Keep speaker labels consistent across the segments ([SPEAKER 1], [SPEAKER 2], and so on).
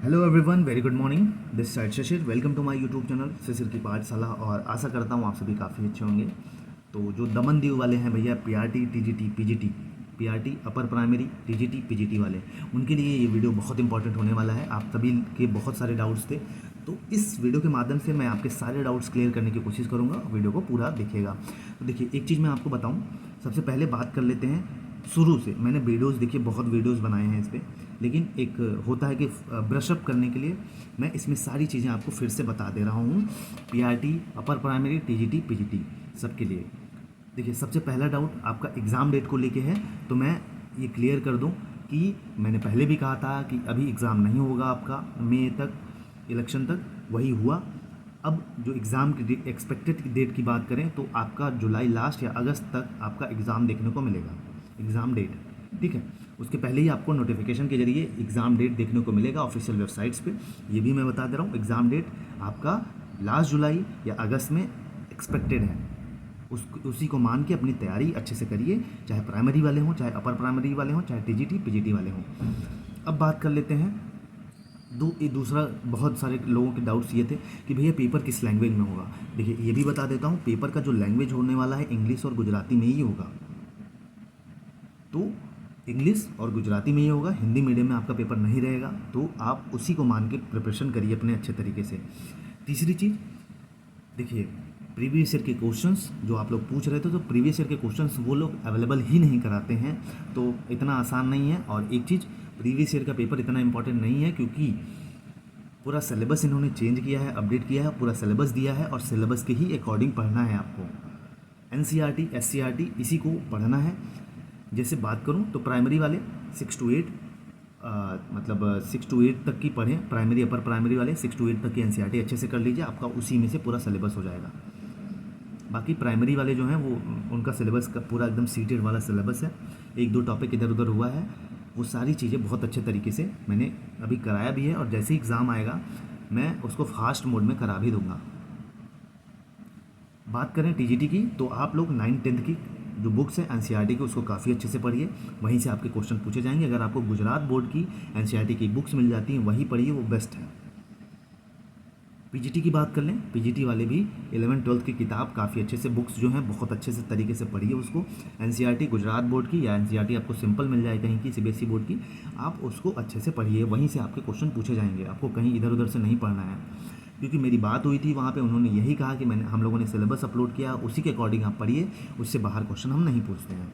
[SPEAKER 1] Hello everyone, very good morning. This side Shashir, welcome to my YouTube channel Shishir की पाठशाला। और आशा करता हूँ आप सभी काफ़ी अच्छे होंगे। तो जो दमन दीव वाले हैं भैया, PRT TGT PGT, PRT upper primary TGT PGT वाले, उनके लिए ये वीडियो बहुत इंपॉर्टेंट होने वाला है। आप सभी के बहुत सारे डाउट्स थे, तो इस वीडियो के माध्यम से मैं आपके सारे डाउट्स क्लियर करने की कोशिश करूँगा। वीडियो को पूरा देखिएगा। तो देखिए, एक चीज़ मैं आपको बताऊँ, सबसे पहले बात कर लेते हैं शुरू से। मैंने वीडियोस देखिए, बहुत वीडियोस बनाए हैं इस पर, लेकिन एक होता है कि ब्रशअप करने के लिए मैं इसमें सारी चीज़ें आपको फिर से बता दे रहा हूँ। PRT upper primary TGT PGT सबके लिए। देखिए, सबसे पहला डाउट आपका एग्ज़ाम डेट को लेके है, तो मैं ये क्लियर कर दूं कि मैंने पहले भी कहा था कि अभी एग्ज़ाम नहीं होगा आपका मई तक, इलेक्शन तक वही हुआ। अब जो एग्ज़ाम की एक्सपेक्टेड डेट की बात करें तो आपका जुलाई लास्ट या अगस्त तक आपका एग्ज़ाम देखने को मिलेगा, एग्ज़ाम डेट। ठीक है, उसके पहले ही आपको नोटिफिकेशन के जरिए एग्ज़ाम डेट देखने को मिलेगा ऑफिशियल वेबसाइट्स पे। ये भी मैं बता दे रहा हूँ, एग्ज़ाम डेट आपका लास्ट जुलाई या अगस्त में एक्सपेक्टेड है। उसी को मान के अपनी तैयारी अच्छे से करिए, चाहे प्राइमरी वाले हों, चाहे अपर प्राइमरी वाले हों, चाहे टीजीटी पीजीटी वाले हों। अब बात कर लेते हैं दूसरा, बहुत सारे लोगों के डाउट्स ये थे कि भैया पेपर किस लैंग्वेज में होगा। देखिए, ये भी बता देता हूँ, पेपर का जो लैंग्वेज होने वाला है इंग्लिश और गुजराती में ही होगा। तो इंग्लिश और गुजराती में ही होगा, हिंदी मीडियम में आपका पेपर नहीं रहेगा। तो आप उसी को मान के प्रिपरेशन करिए अपने अच्छे तरीके से। तीसरी चीज़, देखिए, प्रीवियस ईयर के क्वेश्चंस जो आप लोग पूछ रहे थे, तो प्रीवियस ईयर के क्वेश्चंस वो लोग अवेलेबल ही नहीं कराते हैं, तो इतना आसान नहीं है। और एक चीज़, प्रीवियस ईयर का पेपर इतना इंपॉर्टेंट नहीं है, क्योंकि पूरा सिलेबस इन्होंने चेंज किया है, अपडेट किया है, पूरा सिलेबस दिया है और सिलेबस के ही अकॉर्डिंग पढ़ना है आपको। एनसीईआरटी एससीईआरटी इसी को पढ़ना है। जैसे बात करूं तो प्राइमरी वाले 6 to 8, मतलब 6 to 8 तक की पढ़ें। प्राइमरी अपर प्राइमरी वाले 6 to 8 तक की एनसीईआरटी अच्छे से कर लीजिए, आपका उसी में से पूरा सिलेबस हो जाएगा। बाकी प्राइमरी वाले जो हैं वो उनका सिलेबस का पूरा एकदम सीटेड वाला सिलेबस है। एक दो टॉपिक इधर उधर हुआ है, वो सारी चीज़ें बहुत अच्छे तरीके से मैंने अभी कराया भी है, और जैसे ही एग्ज़ाम आएगा मैं उसको फास्ट मोड में करा भी दूंगा। बात करें टीजीटी की, तो आप लोग 9th-10th की जो बुक्स है एनसीईआरटी की, उसको काफ़ी अच्छे से पढ़िए, वहीं से आपके क्वेश्चन पूछे जाएंगे। अगर आपको गुजरात बोर्ड की एनसीईआरटी की बुक्स मिल जाती हैं, वही पढ़िए, वो बेस्ट है। पीजीटी की बात कर लें, पीजीटी वाले भी 11th-12th की किताब काफ़ी अच्छे से, बुक्स जो हैं बहुत अच्छे से तरीके से पढ़िए उसको। एनसीईआरटी गुजरात बोर्ड की या एनसीईआरटी आपको सिंपल मिल जाए कहीं की, सीबीएसई बोर्ड की, आप उसको अच्छे से पढ़िए, वहीं से आपके क्वेश्चन पूछे जाएंगे, आपको कहीं इधर उधर से नहीं पढ़ना है। क्योंकि मेरी बात हुई थी वहाँ पे, उन्होंने यही कहा कि हम लोगों ने सिलेबस अपलोड किया, उसी के अकॉर्डिंग आप पढ़िए, उससे बाहर क्वेश्चन हम नहीं पूछते हैं।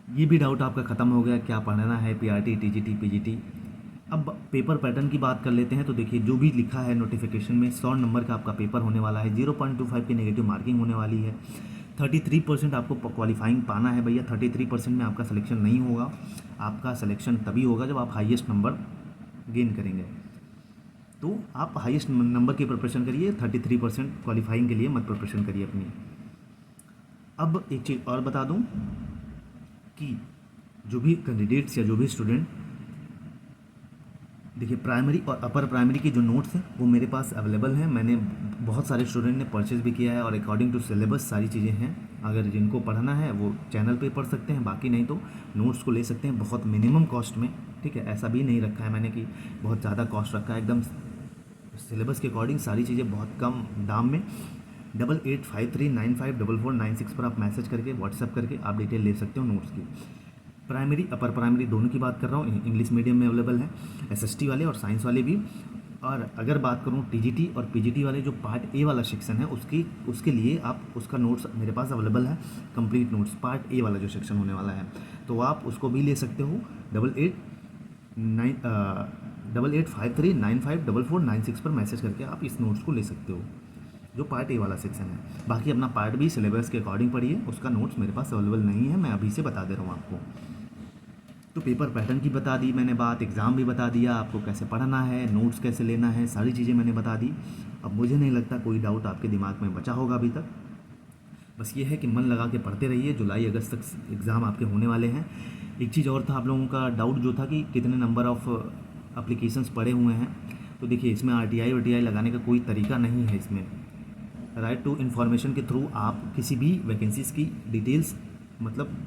[SPEAKER 1] ये भी डाउट आपका ख़त्म हो गया, क्या पढ़ना है पीआरटी टीजीटी पीजीटी। अब पेपर पैटर्न की बात कर लेते हैं। तो देखिए, जो भी लिखा है नोटिफिकेशन में, 100 नंबर का आपका पेपर होने वाला है, 0.25 की नेगेटिव मार्किंग होने वाली है, 33% आपको क्वालिफाइंग पाना है भैया। 33% में आपका सिलेक्शन नहीं होगा, आपका सिलेक्शन तभी होगा जब आप हाईएस्ट नंबर गेन करेंगे। तो आप हाईएस्ट नंबर की प्रिपरेशन करिए, 33% क्वालिफाइंग के लिए मत प्रिपरेशन करिए अपनी। अब एक चीज़ और बता दूं कि जो भी कैंडिडेट्स या जो भी स्टूडेंट, देखिए, प्राइमरी और अपर प्राइमरी के जो नोट्स हैं वो मेरे पास अवेलेबल हैं। मैंने बहुत सारे स्टूडेंट ने परचेज़ भी किया है, और अकॉर्डिंग टू सिलेबस सारी चीज़ें हैं। अगर जिनको पढ़ना है वो चैनल पे पढ़ सकते हैं, बाकी नहीं तो नोट्स को ले सकते हैं बहुत मिनिमम कॉस्ट में। ठीक है, ऐसा भी नहीं रखा है मैंने कि बहुत ज़्यादा कॉस्ट रखा है, एकदम सिलेबस के अकॉर्डिंग सारी चीज़ें बहुत कम दाम में। 8853954496 पर आप मैसेज करके, व्हाट्सएप करके आप डिटेल ले सकते हो नोट्स की। प्राइमरी अपर प्राइमरी दोनों की बात कर रहा हूँ, इंग्लिश मीडियम में अवेलेबल है, एसएसटी वाले और साइंस वाले भी। और अगर बात करूँ टीजीटी और पीजीटी वाले, जो पार्ट ए वाला सेक्शन है उसके लिए आप उसका नोट्स मेरे पास अवेलेबल है, कंप्लीट नोट्स पार्ट ए वाला जो सेक्शन होने वाला है, तो आप उसको भी ले सकते हो। 8853954496 पर मैसेज करके आप इस नोट्स को ले सकते हो, जो पार्ट ए वाला सेक्शन है। बाकी अपना पार्ट बी सिलेबस के अकॉर्डिंग पढ़िए, उसका नोट्स मेरे पास अवेलेबल नहीं है, मैं अभी से बता दे रहा हूँ आपको। तो पेपर पैटर्न की बता दी मैंने बात, एग्ज़ाम भी बता दिया, आपको कैसे पढ़ना है, नोट्स कैसे लेना है, सारी चीज़ें मैंने बता दी। अब मुझे नहीं लगता कोई डाउट आपके दिमाग में बचा होगा अभी तक। बस ये है कि मन लगा के पढ़ते रहिए, जुलाई अगस्त तक एग्ज़ाम आपके होने वाले हैं। एक चीज़ और था, आप लोगों का डाउट जो था कि कितने नंबर ऑफ़ अप्लीकेशंस पड़े हुए हैं। तो देखिए, इसमें आरटीआई लगाने का कोई तरीका नहीं है। इसमें राइट टू इन्फॉर्मेशन के थ्रू आप किसी भी वैकेंसीज़ की डिटेल्स, मतलब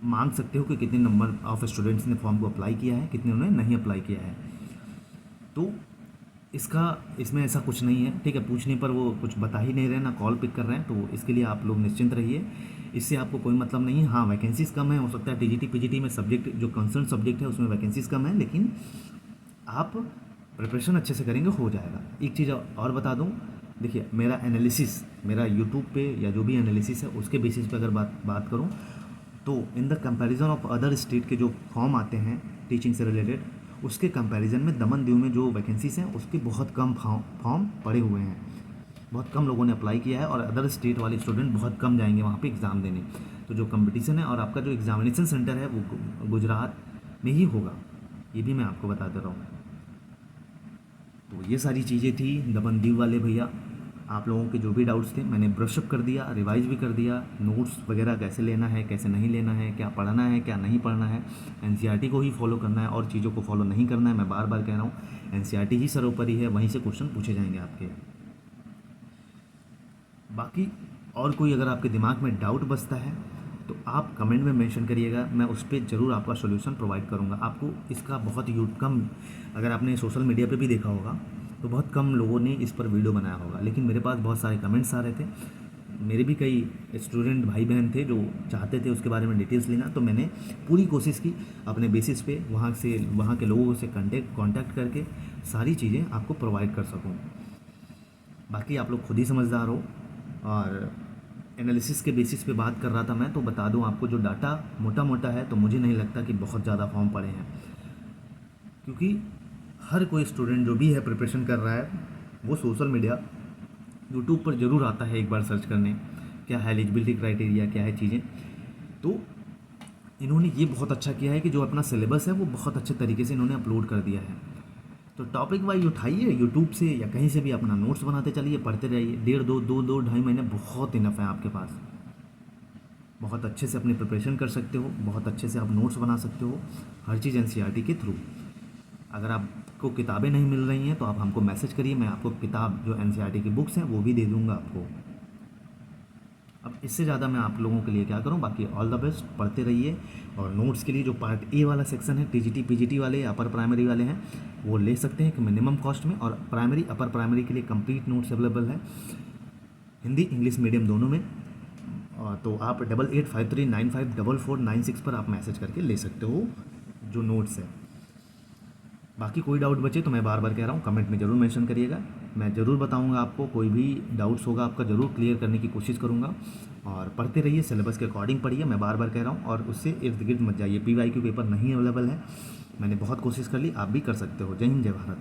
[SPEAKER 1] मांग सकते हो कि कितने नंबर ऑफ स्टूडेंट्स ने फॉर्म को अप्लाई किया है, कितने उन्होंने नहीं अप्लाई किया है। तो इसका इसमें ऐसा कुछ नहीं है, ठीक है। पूछने पर वो कुछ बता ही नहीं रहे, ना कॉल पिक कर रहे हैं, तो इसके लिए आप लोग निश्चिंत रहिए, इससे आपको कोई मतलब नहीं है। हाँ, वैकेंसीज़ कम है, हो सकता है टीजीटी पीजीटी में सब्जेक्ट जो कंसर्न सब्जेक्ट है उसमें वैकेंसीज़ कम है, लेकिन आप प्रिपरेशन अच्छे से करेंगे हो जाएगा। एक चीज़ और बता दूं, देखिए मेरा एनालिसिस, मेरा यूट्यूब पे या जो भी एनालिसिस है उसके बेसिस पे अगर बात करूं, तो in the comparison of other state के जो फॉर्म आते हैं टीचिंग से रिलेटेड, उसके कंपैरिजन में दमन दीव में जो वैकेंसीज हैं उसके बहुत कम फॉर्म पड़े हुए हैं, बहुत कम लोगों ने अप्लाई किया है, और अदर स्टेट वाले स्टूडेंट बहुत कम जाएंगे वहाँ पे एग्ज़ाम देने। तो जो कंपटीशन है और आपका जो एग्जामिनेशन सेंटर है वो गुजरात में ही होगा, ये भी मैं आपको बता दे रहा हूँ। तो ये सारी चीज़ें थी दमन दीव वाले भैया। आप लोगों के जो भी डाउट्स थे मैंने ब्रशअप कर दिया, रिवाइज भी कर दिया, नोट्स वगैरह कैसे लेना है, कैसे नहीं लेना है, क्या पढ़ना है, क्या नहीं पढ़ना है, एनसीईआरटी को ही फॉलो करना है और चीज़ों को फॉलो नहीं करना है। मैं बार बार कह रहा हूँ, एनसीईआरटी ही सर्वोपरि है, वहीं से क्वेश्चन पूछे जाएंगे आपके। बाकी और कोई अगर आपके दिमाग में डाउट बचता है तो आप कमेंट में मेंशन करिएगा, मैं उस पर ज़रूर आपका सॉल्यूशन प्रोवाइड करूँगा। आपको इसका बहुत कम, अगर आपने सोशल मीडिया पे भी देखा होगा तो बहुत कम लोगों ने इस पर वीडियो बनाया होगा, लेकिन मेरे पास बहुत सारे कमेंट्स आ रहे थे। मेरे भी कई स्टूडेंट भाई बहन थे जो चाहते थे उसके बारे में डिटेल्स लेना, तो मैंने पूरी कोशिश की अपने बेसिस पे वहाँ के लोगों से कांटेक्ट करके सारी चीज़ें आपको प्रोवाइड कर सकूँ। बाकी आप लोग खुद ही समझदार हो। और एनालिसिस के बेसिस पे बात कर रहा था मैं, तो बता दूं आपको, जो डाटा मोटा मोटा है तो मुझे नहीं लगता कि बहुत ज़्यादा फॉर्म पड़े हैं, क्योंकि हर कोई स्टूडेंट जो भी है प्रिपरेशन कर रहा है वो सोशल मीडिया यूट्यूब पर ज़रूर आता है एक बार सर्च करने, क्या है एलिजिबिलिटी क्राइटेरिया, क्या है चीज़ें। तो इन्होंने ये बहुत अच्छा किया है कि जो अपना सिलेबस है वो बहुत अच्छे तरीके से इन्होंने अपलोड कर दिया है। तो टॉपिक वाइज उठाइए यूट्यूब से या कहीं से भी, अपना नोट्स बनाते चलिए, पढ़ते रहिए। 1.5 2 2 2 2.5 महीने बहुत इनफ है आपके पास, बहुत अच्छे से अपनी प्रिपरेशन कर सकते हो, बहुत अच्छे से आप नोट्स बना सकते हो, हर चीज़ एनसीईआरटी के थ्रू। अगर आपको किताबें नहीं मिल रही हैं तो आप हमको मैसेज करिए, मैं आपको किताब जो एनसीईआरटी की बुक्स हैं वो भी दे दूँगा आपको। अब इससे ज़्यादा मैं आप लोगों के लिए क्या करूं, बाकी ऑल द बेस्ट, पढ़ते रहिए। और नोट्स के लिए जो पार्ट ए वाला सेक्शन है, टीजीटी पीजीटी वाले, अपर प्राइमरी वाले हैं, वो ले सकते हैं कि मिनिमम कॉस्ट में, और प्राइमरी अपर प्राइमरी के लिए कंप्लीट नोट्स अवेलेबल है हिंदी इंग्लिश मीडियम दोनों में। तो आप 8853954496 पर आप मैसेज करके ले सकते हो जो नोट्स है। बाकी कोई डाउट बचे तो मैं बार बार कह रहा हूँ, कमेंट में ज़रूर मेंशन करिएगा, मैं ज़रूर बताऊँगा आपको। कोई भी डाउट्स होगा आपका ज़रूर क्लियर करने की कोशिश करूँगा। और पढ़ते रहिए, सिलेबस के अकॉर्डिंग पढ़िए, मैं बार बार कह रहा हूँ, और उससे इर्द गिर्द मत जाइए। PYQ पेपर नहीं अवेलेबल है, मैंने बहुत कोशिश कर ली, आप भी कर सकते हो। जय हिंद, जय भारत।